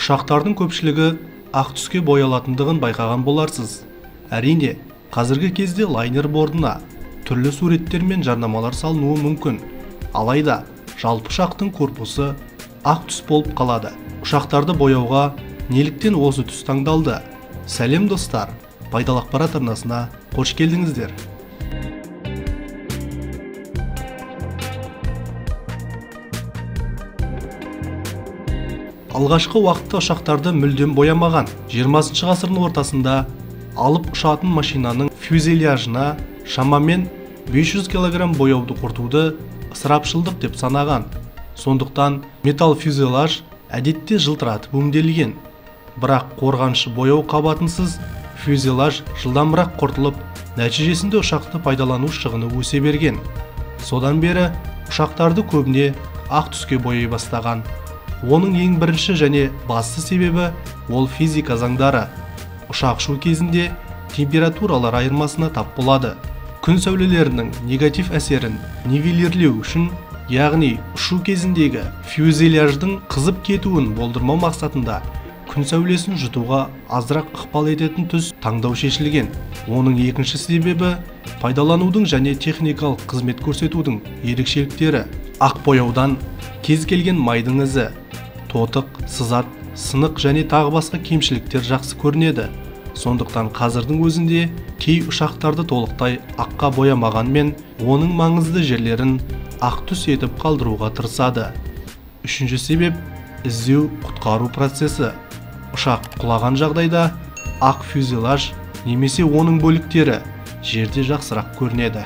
Ұшақтардың көпшілігі ақ түске боялатындығын байқаған боларсыз. Әрине, қазіргі кезде лайнер бордына түрлі суреттер мен жарнамалар салынуы мүмкін. Алайда, жалпы ұшақтың корпусы ақ түс болып қалады. Ұшақтарды бояуға неліктен осы түс таңдалды? Сәлем достар, пайдалы ақпарат арнасына қош келдіңіздер. Алғашқы уақытта ұшақтарды мүлдем боямаған. 20 ғасырдың ортасында алып ұшатын машинаның фюзеляжына шамамен 500 кг бояуды қорытуды ысырапшылдық деп санаған. Сондықтан металл фюзеляж әдетте жылтыратып өңделген. Бірақ қорғанышы бояу қабатынсыз фюзеляж жылдамырақ қорытылып, нәтижесінде ұшақты пайдалану шығыны өсе берген. Содан бері ұшақтарды көбіне ақ түске бояй бастаған. Оның ең бірінші және басты себебі ол физика заңдары. Ұшақ ұшу кезінде температуралар айырмасына тап болады. Күн сәулелерінің негатив әсерін нивелирлеу үшін, яғни ұшу кезіндегі фюзеляждың қызып кетуін болдырмау мақсатында күн сәулесін жұтуға азырақ ықпал ететін түс таңдау шешілген. Оның екінші себебі пайдаланудың және техникалық қызмет көрсетудің ерекшеліктері. Ақ бояудан кез келген майдың ізі, тотық, сызат, сынық және тағы басқа кемшіліктер жақсы көрінеді. Сондықтан қазірдің өзінде кей ұшақтарды толықтай аққа боямағанмен, оның маңызды жерлерін ақ түс етіп қалдыруға тырысады. Үшінші себеп – іздеу құтқару процесі. Ұшақ құлаған жағдайда ақ фюзеляж немесе оның бөліктері жерде жақсырақ көрінеді.